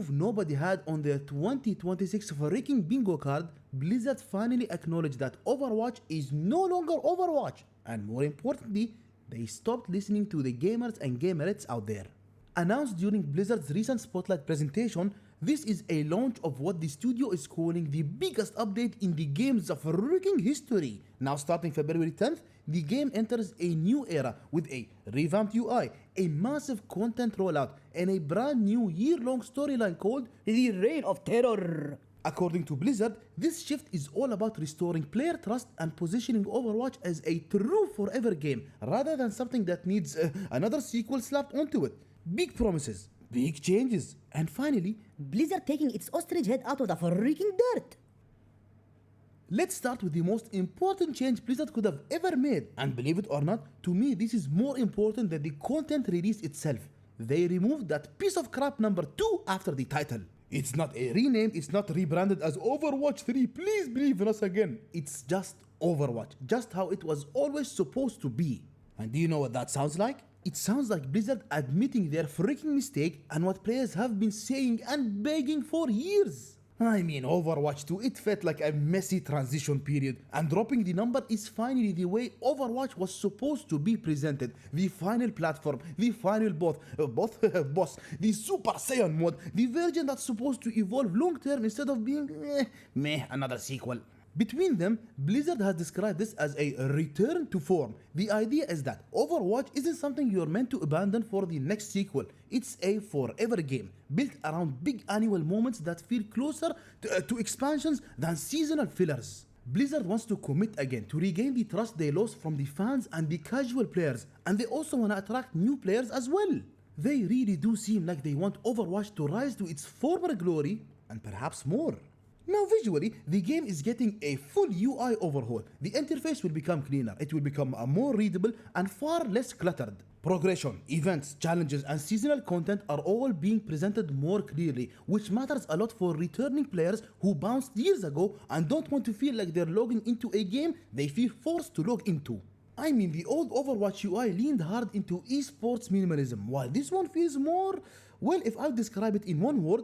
move nobody had on their 2026 freaking bingo card, Blizzard finally acknowledged that Overwatch is no longer Overwatch, and more importantly, they stopped listening to the gamers and gamerettes out there. Announced during Blizzard's recent Spotlight presentation, this is a launch of what the studio is calling the biggest update in the game's freaking history. Now starting February 10th, the game enters a new era with a revamped UI, a massive content rollout, and a brand new year-long storyline called The Reign of Terror. According to Blizzard, this shift is all about restoring player trust and positioning Overwatch as a true forever game, rather than something that needs another sequel slapped onto it. Big promises, big changes, and finally, Blizzard taking its ostrich head out of the freaking dirt. Let's start with the most important change Blizzard could have ever made, and believe it or not, to me this is more important than the content release itself. They removed that piece of crap number 2 after the title. It's not a rename, it's not rebranded as Overwatch 3, please believe in us again. It's just Overwatch, just how it was always supposed to be. And do you know what that sounds like? It sounds like Blizzard admitting their freaking mistake and what players have been saying and begging for years. I mean, Overwatch 2, it felt like a messy transition period, and dropping the number is finally the way Overwatch was supposed to be presented. The final platform, the final boss, the Super Saiyan mode, the version that's supposed to evolve long term instead of being another sequel. Between them, Blizzard has described this as a return to form. The idea is that Overwatch isn't something you're meant to abandon for the next sequel. It's a forever game, built around big annual moments that feel closer to expansions than seasonal fillers. Blizzard wants to commit again to regain the trust they lost from the fans and the casual players, and they also want to attract new players as well. They really do seem like they want Overwatch to rise to its former glory, and perhaps more. Now visually, the game is getting a full UI overhaul. The interface will become cleaner, it will become more readable and far less cluttered. Progression, events, challenges and seasonal content are all being presented more clearly, which matters a lot for returning players who bounced years ago and don't want to feel like they're logging into a game they feel forced to log into. I mean, the old Overwatch UI leaned hard into esports minimalism, while this one feels more, well, if I describe it in one word,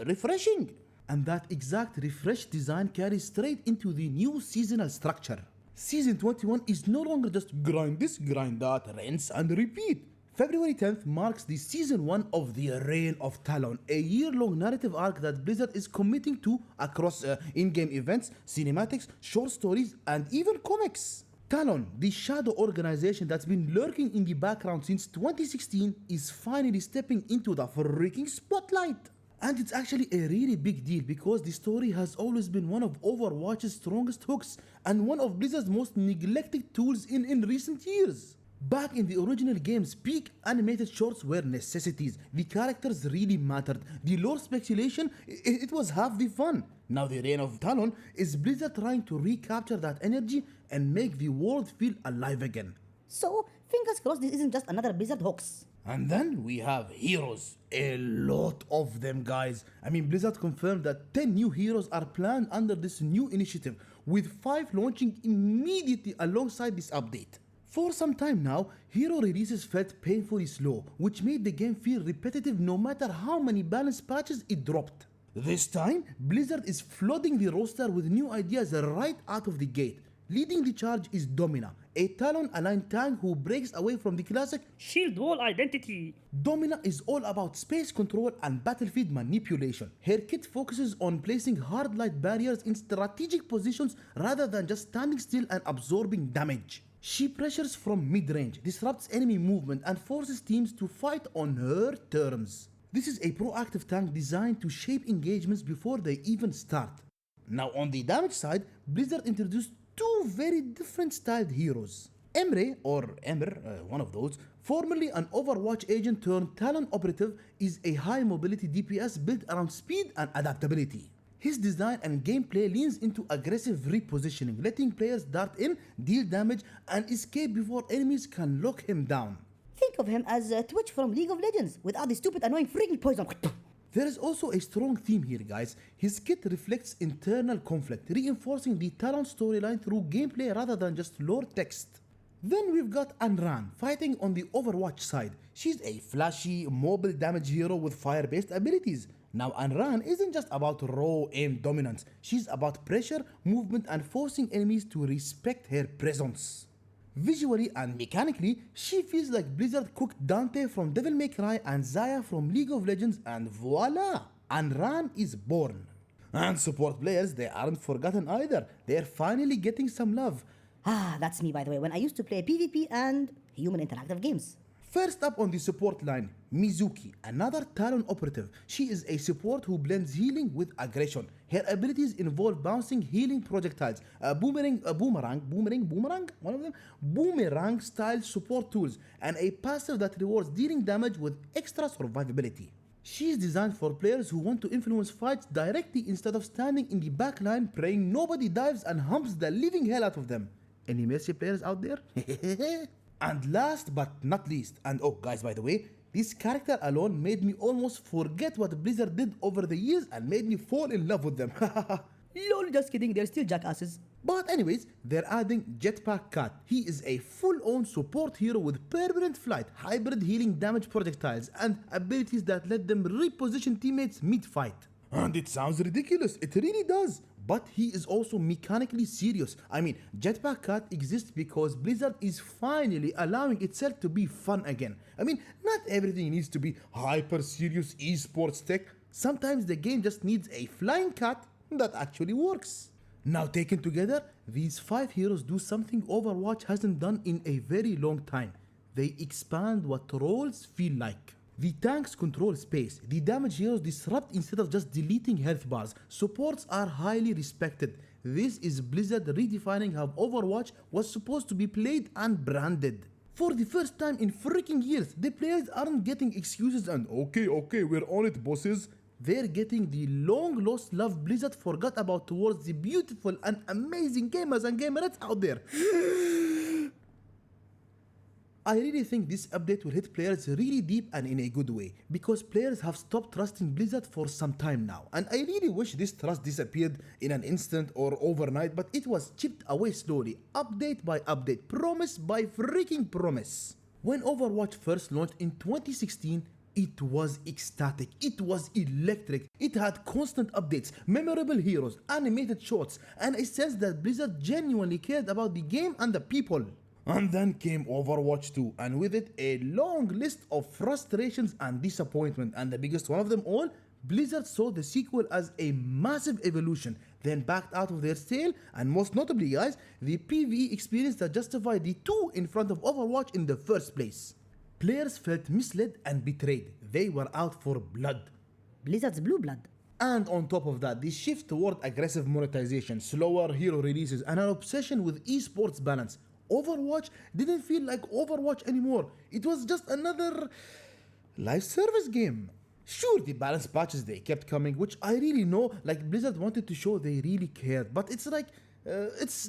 refreshing. And that exact refreshed design carries straight into the new seasonal structure. Season 21 is no longer just grind this, grind that, rinse and repeat. February 10th marks the Season 1 of the Reign of Talon, a year-long narrative arc that Blizzard is committing to across in-game events, cinematics, short stories, and even comics. Talon, the shadow organization that's been lurking in the background since 2016, is finally stepping into the freaking spotlight. And it's actually a really big deal because the story has always been one of Overwatch's strongest hooks and one of Blizzard's most neglected tools in recent years. Back in the original game's peak, animated shorts were necessities. The characters really mattered. The lore speculation, it was half the fun. Now the Reign of Talon is Blizzard trying to recapture that energy and make the world feel alive again. So, fingers crossed this isn't just another Blizzard hoax. And then we have heroes. A lot of them, guys. I mean, Blizzard confirmed that 10 new heroes are planned under this new initiative, with 5 launching immediately alongside this update. For some time now, hero releases felt painfully slow, which made the game feel repetitive no matter how many balance patches it dropped. This time, Blizzard is flooding the roster with new ideas right out of the gate. Leading the charge is Domina, a Talon-aligned tank who breaks away from the classic shield wall identity. Domina is all about space control and battlefield manipulation. Her kit focuses on placing hard light barriers in strategic positions rather than just standing still and absorbing damage. She pressures from mid-range, disrupts enemy movement and forces teams to fight on her terms. This is a proactive tank designed to shape engagements before they even start. Now on the damage side, Blizzard introduced 2 very different styled heroes. Emre, or Ember, one of those, formerly an Overwatch agent turned Talon operative, is a high mobility DPS built around speed and adaptability. His design and gameplay leans into aggressive repositioning, letting players dart in, deal damage, and escape before enemies can lock him down. Think of him as Twitch from League of Legends, without the stupid annoying freaking poison. There is also a strong theme here, guys. His kit reflects internal conflict, reinforcing the Talon storyline through gameplay rather than just lore text. Then we've got Anran fighting on the Overwatch side. She's a flashy, mobile damage hero with fire-based abilities. Now Anran isn't just about raw aim dominance, she's about pressure, movement and forcing enemies to respect her presence. Visually and mechanically, she feels like Blizzard cooked Dante from Devil May Cry and Zaya from League of Legends and voila! Anran is born. And support players, they aren't forgotten either. They're finally getting some love. Ah, that's me by the way, when I used to play PvP and human interactive games. First up on the support line, Mizuki, another Talon operative. She is a support who blends healing with aggression. Her abilities involve bouncing healing projectiles, boomerang, one of them, boomerang style support tools, and a passive that rewards dealing damage with extra survivability. She is designed for players who want to influence fights directly instead of standing in the back line praying nobody dives and humps the living hell out of them. Any Mercy players out there? And last but not least, and oh guys, by the way, this character alone made me almost forget what Blizzard did over the years and made me fall in love with them. Lol, just kidding, they're still jackasses. But anyways, they're adding Jetpack Cat. He is a full-on support hero with permanent flight, hybrid healing damage projectiles, and abilities that let them reposition teammates mid-fight. And it sounds ridiculous, it really does. But he is also mechanically serious. I mean, Jetpack Cat exists because Blizzard is finally allowing itself to be fun again. I mean, not everything needs to be hyper serious esports tech. Sometimes the game just needs a flying cat that actually works. Now taken together, these 5 heroes do something Overwatch hasn't done in a very long time. They expand what roles feel like. The tanks control space, the damage heroes disrupt instead of just deleting health bars, supports are highly respected. This is Blizzard redefining how Overwatch was supposed to be played and branded. For the first time in freaking years, the players aren't getting excuses and okay, we're on it bosses. They're getting the long lost love Blizzard forgot about towards the beautiful and amazing gamers and gamerettes out there. I really think this update will hit players really deep and in a good way, because players have stopped trusting Blizzard for some time now, and I really wish this trust disappeared in an instant or overnight, but it was chipped away slowly, update by update, promise by freaking promise. When Overwatch first launched in 2016, it was ecstatic, it was electric, it had constant updates, memorable heroes, animated shots, and a sense that Blizzard genuinely cared about the game and the people. And then came Overwatch 2, and with it a long list of frustrations and disappointment, and the biggest one of them all, Blizzard saw the sequel as a massive evolution, then backed out of their sale, and most notably guys, the PvE experience that justified the 2 in front of Overwatch in the first place. Players felt misled and betrayed, they were out for blood. Blizzard's blue blood. And on top of that, the shift toward aggressive monetization, slower hero releases, and an obsession with esports balance. Overwatch didn't feel like Overwatch anymore. It was just another live service game. Sure, the balance patches they kept coming, which I really know, like Blizzard wanted to show they really cared, but it's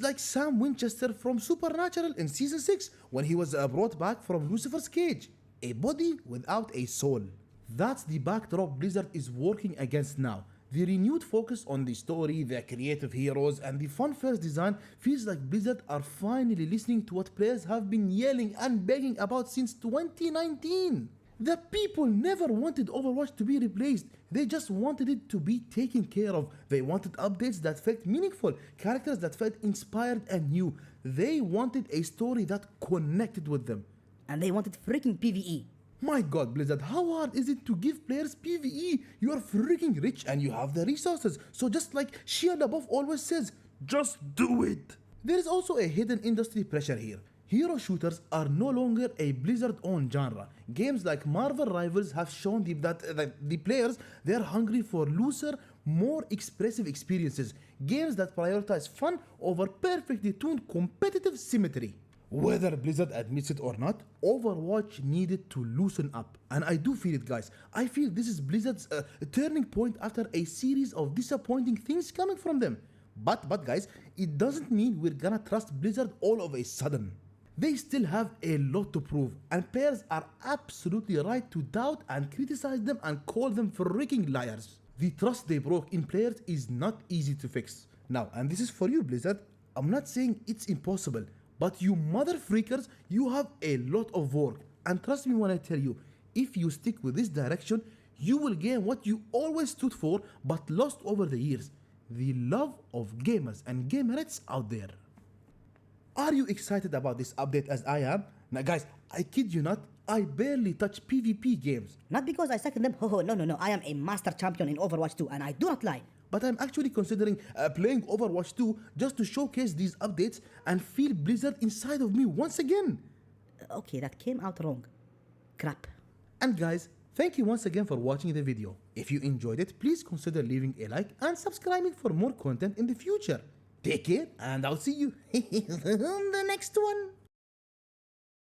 like Sam Winchester from Supernatural in season 6 when he was brought back from Lucifer's cage. A body without a soul. That's the backdrop Blizzard is working against now. The renewed focus on the story, the creative heroes, and the fun-first design feels like Blizzard are finally listening to what players have been yelling and begging about since 2019. The people never wanted Overwatch to be replaced, they just wanted it to be taken care of. They wanted updates that felt meaningful, characters that felt inspired and new. They wanted a story that connected with them. And they wanted freaking PvE. My god, Blizzard, how hard is it to give players PvE? You are freaking rich and you have the resources, so just like Shia LaBeouf always says, just do it! There is also a hidden industry pressure here. Hero shooters are no longer a Blizzard-owned genre. Games like Marvel Rivals have shown that the players, they're hungry for looser, more expressive experiences. Games that prioritize fun over perfectly tuned competitive symmetry. Whether Blizzard admits it or not, Overwatch needed to loosen up. And I do feel it, guys. I feel this is Blizzard's turning point after a series of disappointing things coming from them. But guys, it doesn't mean we're gonna trust Blizzard all of a sudden. They still have a lot to prove, and players are absolutely right to doubt and criticize them and call them freaking liars. The trust they broke in players is not easy to fix. Now, and this is for you, Blizzard, I'm not saying it's impossible, But you mother freakers, you have a lot of work. And trust me when I tell you, if you stick with this direction, you will gain what you always stood for but lost over the years. The love of gamers and gamerettes out there. Are you excited about this update as I am? Now guys, I kid you not, I barely touch PvP games. Not because I suck in them. Oh, no. I am a master champion in Overwatch 2, and I do not lie. But I'm actually considering playing Overwatch 2 just to showcase these updates and feel Blizzard inside of me once again. Okay, that came out wrong. Crap. And guys, thank you once again for watching the video. If you enjoyed it, please consider leaving a like and subscribing for more content in the future. Take care, and I'll see you in the next one.